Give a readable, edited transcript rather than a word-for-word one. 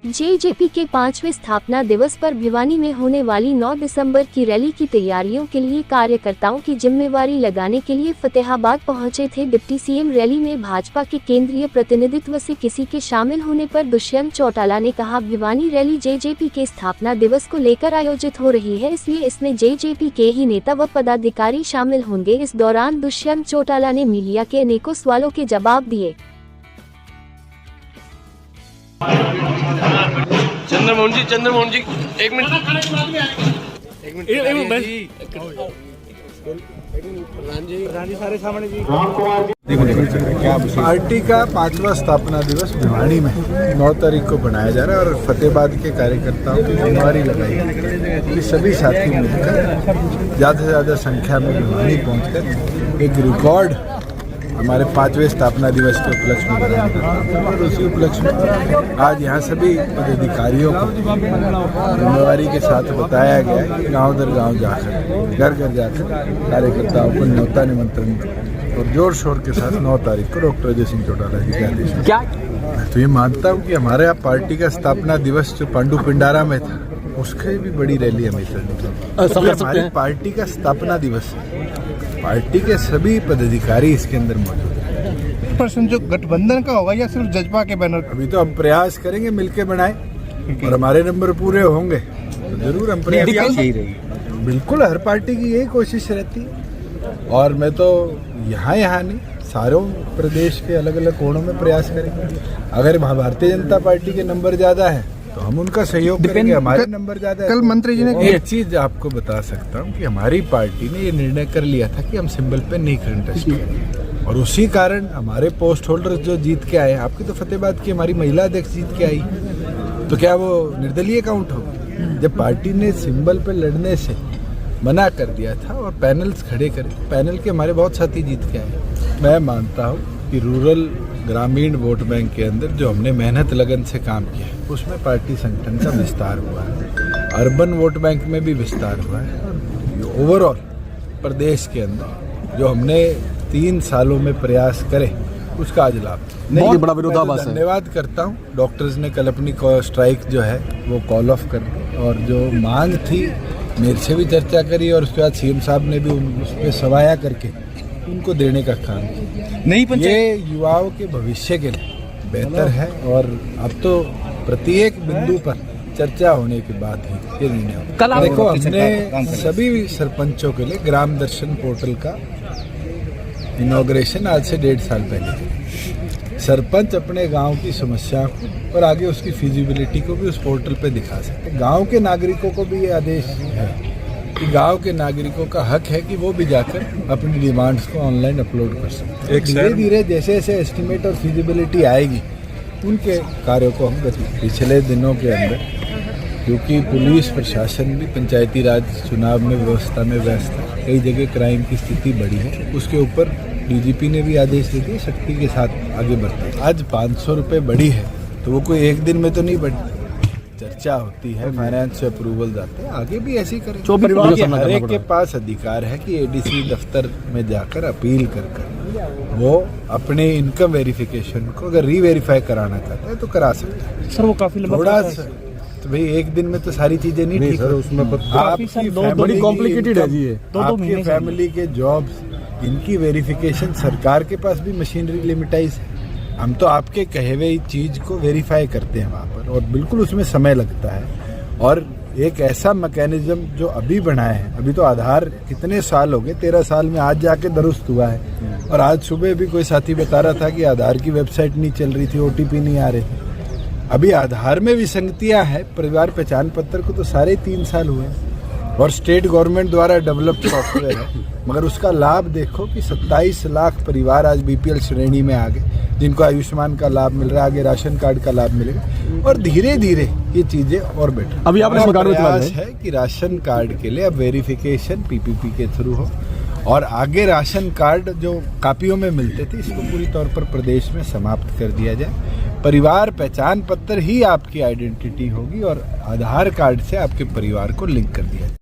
JJP के 5वें स्थापना दिवस पर भिवानी में होने वाली 9 दिसंबर की रैली की तैयारियों के लिए कार्यकर्ताओं की जिम्मेवारी लगाने के लिए फतेहाबाद पहुंचे थे डिप्टी सीएम। रैली में भाजपा के केंद्रीय प्रतिनिधित्व से किसी के शामिल होने पर दुष्यंत चौटाला ने कहा, भिवानी रैली जेजेपी के स्थापना दिवस को लेकर आयोजित हो रही है, इसलिए इसमें जेजेपी के ही नेता व पदाधिकारी शामिल होंगे। इस दौरान दुष्यंत चौटाला ने मीडिया के अनेकों सवालों के जवाब दिए। चंद्रमोहन जी एक मिनट सारे सामने जी। पार्टी का 5वां स्थापना दिवस भिवानी में 9 तारीख को बनाया जा रहा है और फतेहाबाद के कार्यकर्ताओं की जिम्मेवारी लगाई कि सभी साथी मिलकर ज़्यादा से ज़्यादा संख्या में भिवानी पहुंचकर एक रिकॉर्ड हमारे 5वें स्थापना दिवस के उपलक्ष्य में बनाया और उसी उपलक्ष्य में आज यहाँ सभी पदाधिकारियों को जिम्मेवारी के साथ बताया गया है कि गांव दर गांव जाकर घर घर जाकर कार्यकर्ताओं को न्योता निमंत्रण और जोर शोर के साथ 9 तारीख को डॉक्टर अजय सिंह चौटाला जी के आदेश क्या तो ये मानता हूँ कि हमारे यहाँ पार्टी का स्थापना दिवस जो पांडु पिंडारा में था उसके भी बड़ी रैली हमें करनी। हमारी पार्टी का स्थापना दिवस पार्टी के सभी पदाधिकारी इसके अंदर मौजूद हैं। प्रश्न जो गठबंधन का होगा या सिर्फ जजपा के बैनर? अभी तो हम प्रयास करेंगे मिलके बनाए और हमारे नंबर पूरे होंगे तो जरूर हम प्रयास करेंगे। बिल्कुल हर पार्टी की यही कोशिश रहती है और मैं तो यहाँ नहीं सारों प्रदेश के अलग अलग कोणों में प्रयास करेंगे। अगर भारतीय जनता पार्टी के नंबर ज्यादा है तो हम उनका सहयोग करेंगे, हमारे नंबर ज्यादा है। कल मंत्री जी ने एक चीज आपको बता सकता हूँ कि हमारी पार्टी ने ये निर्णय कर लिया था कि हम सिंबल पे नहीं कंटेस्ट करेंगे और उसी कारण हमारे पोस्ट होल्डर जो जीत के आए, आपकी तो फतेहाबाद की हमारी महिला अध्यक्ष जीत के आई, तो क्या वो निर्दलीय काउंट होगी? जब पार्टी ने सिंबल पे लड़ने से मना कर दिया था और पैनल्स खड़े करे, पैनल के हमारे बहुत साथी जीत के आए। मैं मानता हूँ कि रूरल ग्रामीण वोट बैंक के अंदर जो हमने मेहनत लगन से काम किया है उसमें पार्टी संगठन का विस्तार हुआ है, अर्बन वोट बैंक में भी विस्तार हुआ है। ओवरऑल प्रदेश के अंदर जो हमने 3 सालों में प्रयास करे उसका आज लाभ नहीं, बड़ा विरोधाभास है। धन्यवाद करता हूँ डॉक्टर्स ने कल अपनी स्ट्राइक जो है वो कॉल ऑफ कर और जो मांग थी मेरे से भी चर्चा करी और उसके बाद सीएम साहब ने भी उस पर सवाया करके उनको देने का काम किया। नहीं, ये युवाओं के भविष्य के लिए बेहतर है और अब तो प्रत्येक बिंदु पर चर्चा होने के बाद ही ये निर्णय। देखो, हमने सभी सरपंचों के लिए ग्राम दर्शन पोर्टल का इनॉग्रेशन आज से 1.5 साल पहले सरपंच अपने गांव की समस्या और आगे उसकी फिजिबिलिटी को भी उस पोर्टल पे दिखा सकते। गांव के नागरिकों को भी ये आदेश है कि गांव के नागरिकों का हक है कि वो भी जाकर अपनी डिमांड्स को ऑनलाइन अपलोड कर सकते। धीरे धीरे जैसे जैसे एस्टिमेट और फिजिबिलिटी आएगी उनके कार्यों को हम गति। पिछले दिनों के अंदर क्योंकि पुलिस प्रशासन भी पंचायती राज चुनाव में व्यवस्था में व्यस्त है, कई जगह क्राइम की स्थिति बढ़ी है, उसके ऊपर डीजीपी ने भी आदेश दे दिए सख्ती के साथ आगे बढ़ता है। आज 500 रुपये बढ़ी है तो वो कोई एक दिन में तो नहीं बढ़ी, चर्चा होती है, फाइनेंस से अप्रूवल जाते हैं, आगे भी ऐसे ही करें। हर एक के पास अधिकार है कि एडीसी दफ्तर में जाकर अपील कर वो अपने इनकम वेरिफिकेशन को अगर री-वेरीफाई कराना चाहता है तो करा सकता है। सर वो काफी थोड़ा तो भाई एक दिन में तो सारी चीजें नहीं ठीक है, उसमें आपकी बड़ी कॉम्प्लिकेटेड है जी, आपकी फैमिली के जॉब्स इनकी वेरिफिकेशन सरकार के पास भी मशीनरी लिमिटाइज है। हम तो आपके कहे हुए चीज को वेरीफाई करते हैं वहाँ पर और बिल्कुल उसमें समय लगता है और एक ऐसा मैकेनिज्म जो अभी बनाए हैं, अभी तो आधार कितने साल हो गए, 13 साल में आज जाके दुरुस्त हुआ है और आज सुबह भी कोई साथी बता रहा था कि आधार की वेबसाइट नहीं चल रही थी, ओटीपी नहीं आ रहे थे। अभी आधार में विसंगतियां है, परिवार पहचान पत्र को तो सारे 3 साल हुए और स्टेट गवर्नमेंट द्वारा डेवलप्ड सॉफ्टवेयर है, मगर उसका लाभ देखो कि 27 लाख परिवार आज बीपीएल श्रेणी में आ गए जिनको आयुष्मान का लाभ मिल रहा है, आगे राशन कार्ड का लाभ मिलेगा और धीरे धीरे ये चीजें और बेटर। अभी आपने प्रयास है कि राशन कार्ड के लिए अब वेरिफिकेशन पीपीपी के थ्रू हो और आगे राशन कार्ड जो कापियों में मिलते थे इसको पूरी तौर पर प्रदेश में समाप्त कर दिया जाए। परिवार पहचान पत्र ही आपकी आइडेंटिटी होगी और आधार कार्ड से आपके परिवार को लिंक कर दिया जाए।